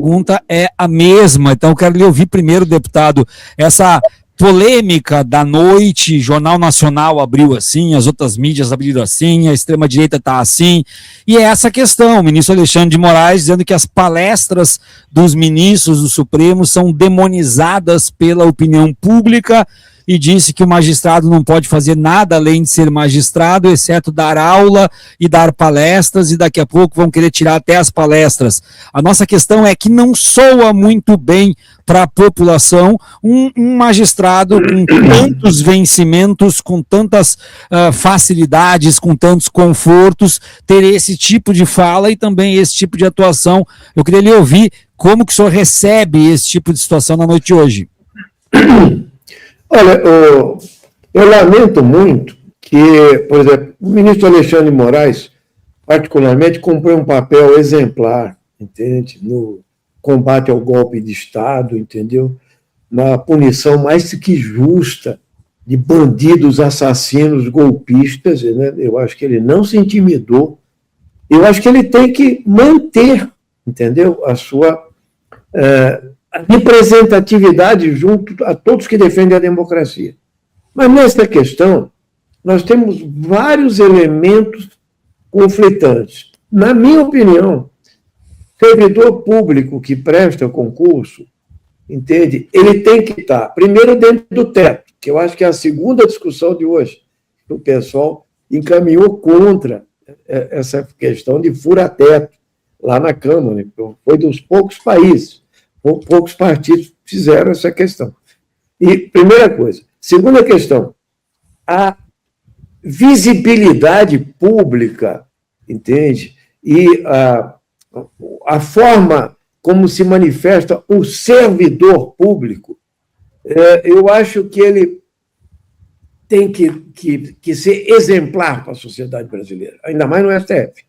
pergunta é a mesma. Então, eu quero lhe ouvir primeiro, deputado, essa polêmica da noite, Jornal Nacional abriu assim, as outras mídias abriram assim, a extrema-direita está assim, e é essa questão, o ministro Alexandre de Moraes dizendo que as palestras dos ministros do Supremo são demonizadas pela opinião pública, e disse que o magistrado não pode fazer nada além de ser magistrado, exceto dar aula e dar palestras, e daqui a pouco vão querer tirar até as palestras. A nossa questão é que não soa muito bem para a população um magistrado com tantos vencimentos, com tantas facilidades, com tantos confortos, ter esse tipo de fala e também esse tipo de atuação. Eu queria lhe ouvir como que o senhor recebe esse tipo de situação na noite de hoje. Olha, eu lamento muito que, por exemplo, o ministro Alexandre de Moraes, particularmente, cumpriu um papel exemplar, entende? No combate ao golpe de Estado, entendeu? Na punição mais que justa de bandidos, assassinos, golpistas, né? Eu acho que ele não se intimidou. Eu acho que ele tem que manter, entendeu? A sua representatividade junto a todos que defendem a democracia. Mas nesta questão, nós temos vários elementos conflitantes. Na minha opinião, servidor público que presta concurso, entende? Ele tem que estar, primeiro, dentro do teto, que eu acho que é a segunda discussão de hoje. O pessoal encaminhou contra essa questão de fura-teto lá na Câmara. Foi dos poucos países, poucos partidos fizeram essa questão. E, primeira coisa. Segunda questão, a visibilidade pública, entende? E a forma como se manifesta o servidor público, eu acho que ele tem que ser exemplar para a sociedade brasileira, ainda mais no STF.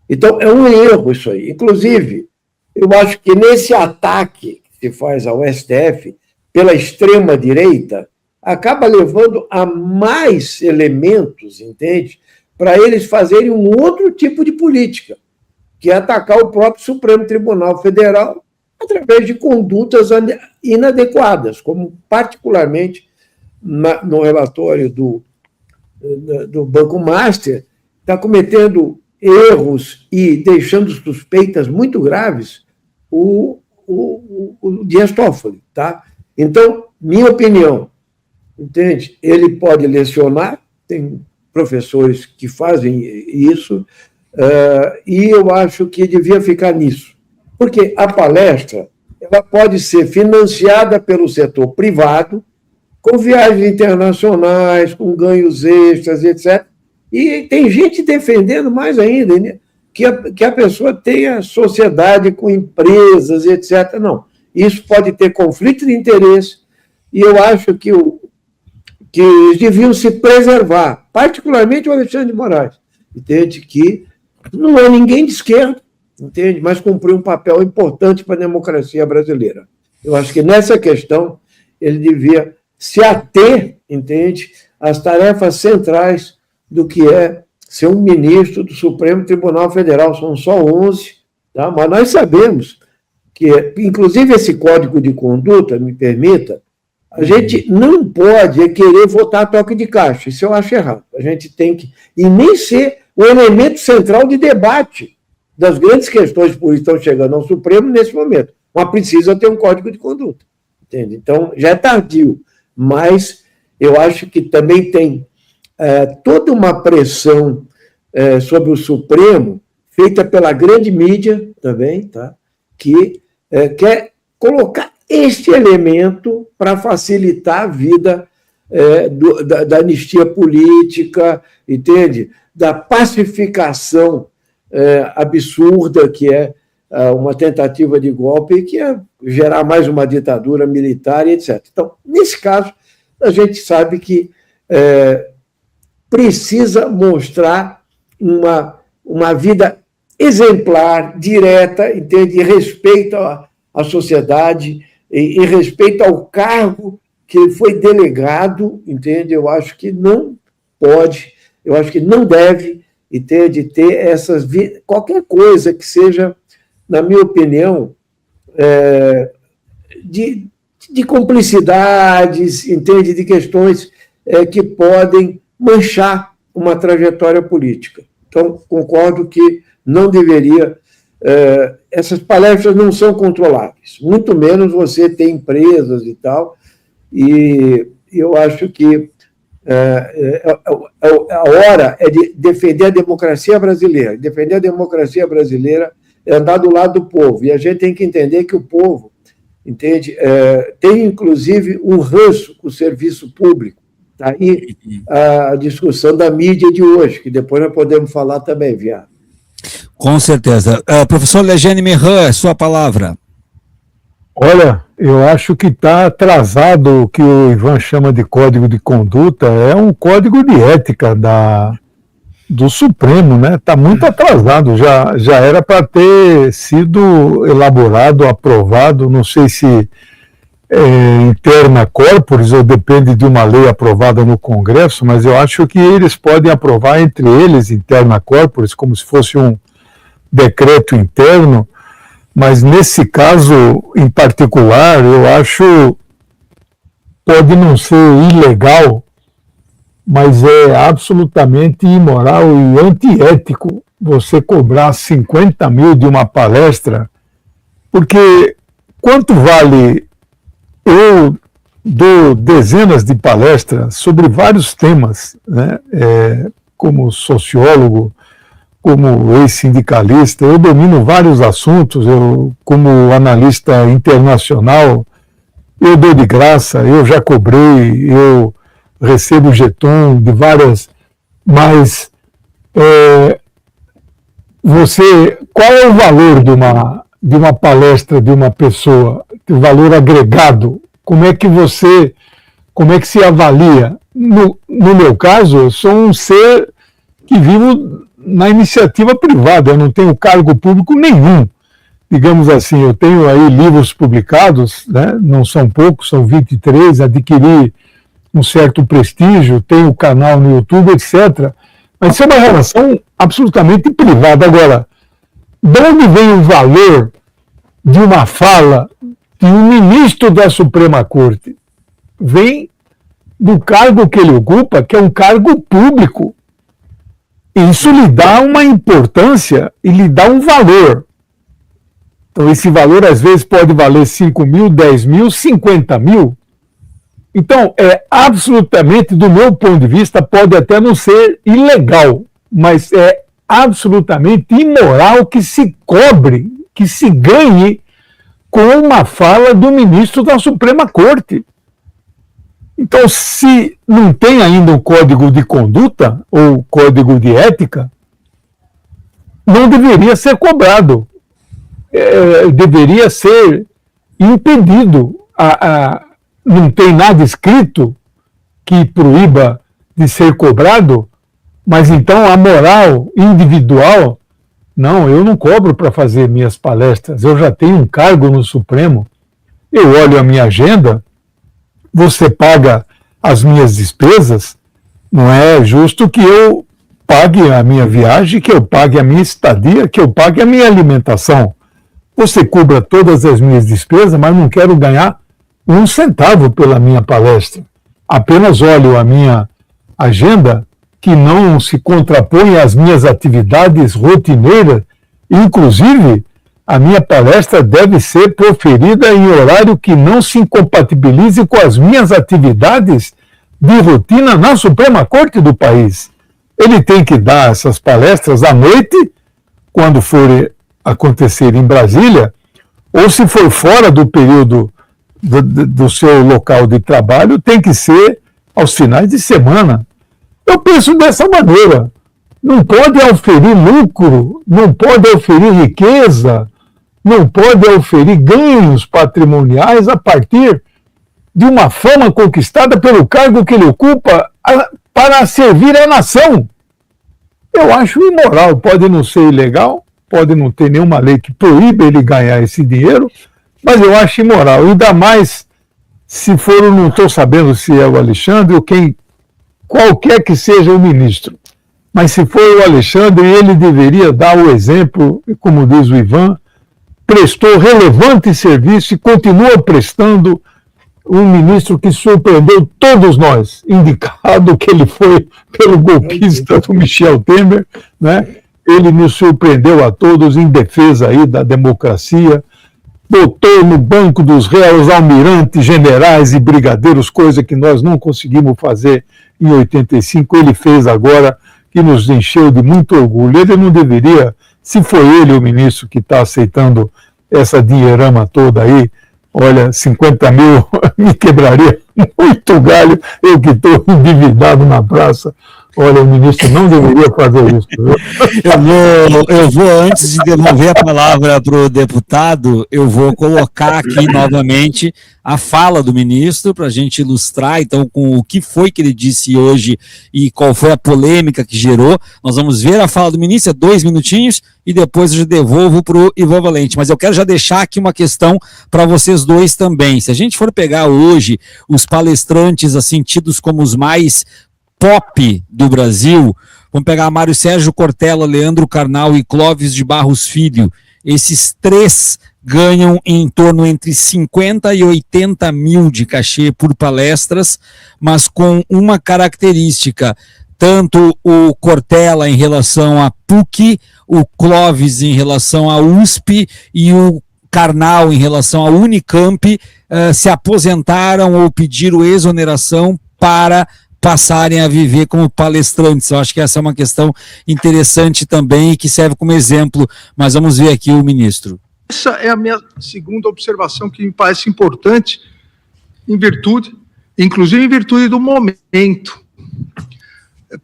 Então, é um erro isso aí. Inclusive, eu acho que nesse ataque que se faz ao STF pela extrema-direita, acaba levando a mais elementos, entende? Para eles fazerem um outro tipo de política, que é atacar o próprio Supremo Tribunal Federal através de condutas inadequadas, como particularmente no relatório do Banco Master, está cometendo erros e deixando suspeitas muito graves o Dias Toffoli, tá? Então, minha opinião, entende? Ele pode lecionar, tem professores que fazem isso, e eu acho que devia ficar nisso. Porque a palestra ela pode ser financiada pelo setor privado, com viagens internacionais, com ganhos extras, etc. E tem gente defendendo mais ainda, né? que a pessoa tenha sociedade com empresas, etc. Não, isso pode ter conflito de interesse, e eu acho que eles deviam se preservar, particularmente o Alexandre de Moraes, entende? Que não é ninguém de esquerda, entende? Mas cumpriu um papel importante para a democracia brasileira. Eu acho que nessa questão ele devia se ater, entende? Às tarefas centrais do que é ser um ministro do Supremo Tribunal Federal. São só 11, tá? Mas nós sabemos que, inclusive, esse código de conduta, me permita, a gente não pode querer votar a toque de caixa. Isso eu acho errado. A gente tem que... E nem ser o elemento central de debate das grandes questões que estão chegando ao Supremo nesse momento. Mas precisa ter um código de conduta. Entende? Então, já é tardio. Mas eu acho que também tem toda uma pressão sobre o Supremo, feita pela grande mídia também, tá? Que quer colocar este elemento para facilitar a vida da anistia política, entende? Da pacificação absurda, que é uma tentativa de golpe, que é gerar mais uma ditadura militar, etc. Então, nesse caso, a gente sabe que precisa mostrar uma vida exemplar, direta, entende? E respeito à sociedade, e respeito ao cargo que foi delegado, entende? Eu acho que não pode, eu acho que não deve, entende? Ter qualquer coisa que seja, na minha opinião, de cumplicidades, entende, de questões que podem manchar uma trajetória política. Então, concordo que não deveria... essas palestras não são controláveis, muito menos você ter empresas e tal, e eu acho que a hora é de defender a democracia brasileira. Defender a democracia brasileira é andar do lado do povo, e a gente tem que entender que o povo, entende, tem inclusive um ranço com o serviço público. Tá aí a discussão da mídia de hoje, que depois nós podemos falar também, Viado. Com certeza. Professor Legene Merran, sua palavra. Olha, eu acho que está atrasado o que o Ivan chama de código de conduta, é um código de ética do Supremo, né? Está muito atrasado, já era para ter sido elaborado, aprovado, não sei se interna corporis ou depende de uma lei aprovada no Congresso, mas eu acho que eles podem aprovar entre eles interna corporis, como se fosse um decreto interno, mas nesse caso em particular, eu acho pode não ser ilegal, mas é absolutamente imoral e antiético você cobrar 50 mil de uma palestra, porque quanto vale... Eu dou dezenas de palestras sobre vários temas, né? Como sociólogo, como ex-sindicalista, eu domino vários assuntos, como analista internacional, eu dou de graça, eu já cobrei, eu recebo jeton de várias, mas qual é o valor de uma palestra de uma pessoa, o valor agregado? Como é que se avalia? No meu caso, eu sou um ser que vivo na iniciativa privada, eu não tenho cargo público nenhum, digamos assim, eu tenho aí livros publicados, né? Não são poucos, são 23, adquiri um certo prestígio, tenho canal no YouTube, etc. Mas isso é uma relação absolutamente privada. Agora, de onde vem o valor de uma fala de um ministro da Suprema Corte? Vem do cargo que ele ocupa, que é um cargo público. Isso lhe dá uma importância e lhe dá um valor. Então, esse valor, às vezes, pode valer 5 mil, 10 mil, 50 mil. Então, absolutamente, do meu ponto de vista, pode até não ser ilegal, mas é absolutamente imoral que se cobre, que se ganhe com uma fala do ministro da Suprema Corte. Então, se não tem ainda um código de conduta ou código de ética, não deveria ser cobrado. Deveria ser impedido. Não tem nada escrito que proíba de ser cobrado, mas então a moral individual, não, eu não cobro para fazer minhas palestras, eu já tenho um cargo no Supremo, eu olho a minha agenda, você paga as minhas despesas, não é justo que eu pague a minha viagem, que eu pague a minha estadia, que eu pague a minha alimentação. Você cubra todas as minhas despesas, mas não quero ganhar um centavo pela minha palestra. Apenas olho a minha agenda, que não se contrapõe às minhas atividades rotineiras, inclusive a minha palestra deve ser proferida em horário que não se incompatibilize com as minhas atividades de rotina na Suprema Corte do país. Ele tem que dar essas palestras à noite, quando for acontecer em Brasília, ou se for fora do período do seu local de trabalho, tem que ser aos finais de semana. Eu penso dessa maneira. Não pode oferir lucro, não pode oferir riqueza, não pode oferir ganhos patrimoniais a partir de uma fama conquistada pelo cargo que ele ocupa para servir a nação. Eu acho imoral, pode não ser ilegal, pode não ter nenhuma lei que proíba ele ganhar esse dinheiro, mas eu acho imoral. Ainda mais se for, não estou sabendo se é o Alexandre ou quem, qualquer que seja o ministro. Mas se for o Alexandre, ele deveria dar o exemplo, como diz o Ivan, prestou relevante serviço e continua prestando, um ministro que surpreendeu todos nós, indicado que ele foi pelo golpista do Michel Temer, né? Ele nos surpreendeu a todos em defesa aí da democracia, botou no banco dos réus almirantes, generais e brigadeiros, coisa que nós não conseguimos fazer em 85, ele fez agora, que nos encheu de muito orgulho. Ele não deveria, se foi ele o ministro que está aceitando essa dinheirama toda aí, olha, 50 mil me quebraria muito galho, eu que estou endividado na praça. Olha, o ministro não deveria fazer isso. Eu vou, antes de devolver a palavra para o deputado, eu vou colocar aqui novamente a fala do ministro para a gente ilustrar, então, com o que foi que ele disse hoje e qual foi a polêmica que gerou. Nós vamos ver a fala do ministro, 2 minutinhos, e depois eu já devolvo para o Ivan Valente. Mas eu quero já deixar aqui uma questão para vocês dois também. Se a gente for pegar hoje os palestrantes assim, tidos como os mais pop do Brasil, vamos pegar Mário Sérgio Cortella, Leandro Carnal e Clóvis de Barros Filho. Esses 3 ganham em torno entre 50 e 80 mil de cachê por palestras, mas com uma característica, tanto o Cortella em relação à PUC, o Clóvis em relação à USP e o Carnal em relação à Unicamp, se aposentaram ou pediram exoneração para passarem a viver como palestrantes. Eu acho que essa é uma questão interessante também e que serve como exemplo, mas vamos ver aqui o ministro. Essa é a minha segunda observação que me parece importante, inclusive em virtude do momento.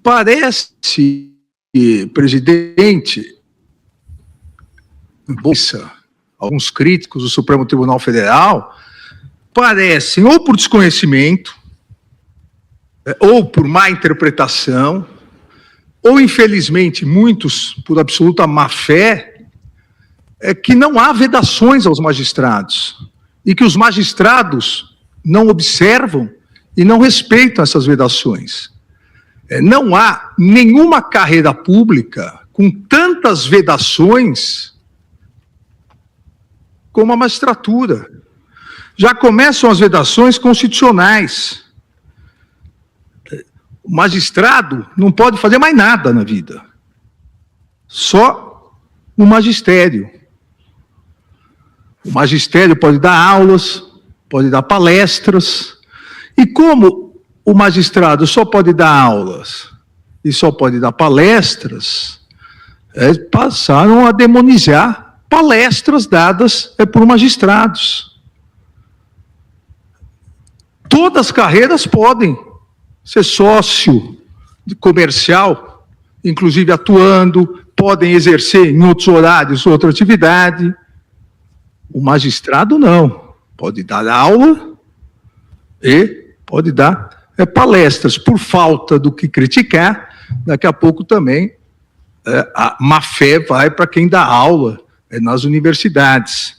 Parece, presidente, alguns críticos do Supremo Tribunal Federal, parecem, ou por desconhecimento, ou por má interpretação, ou, infelizmente, muitos por absoluta má-fé, que não há vedações aos magistrados, e que os magistrados não observam e não respeitam essas vedações. Não há nenhuma carreira pública com tantas vedações como a magistratura. Já começam as vedações constitucionais. O magistrado não pode fazer mais nada na vida. Só no magistério. O magistério pode dar aulas, pode dar palestras. E como o magistrado só pode dar aulas e só pode dar palestras, passaram a demonizar palestras dadas por magistrados. Todas as carreiras podem ser sócio comercial, inclusive atuando, podem exercer em outros horários, outra atividade. O magistrado não. Pode dar aula e pode dar palestras. Por falta do que criticar, daqui a pouco também a má-fé vai para quem dá aula nas universidades.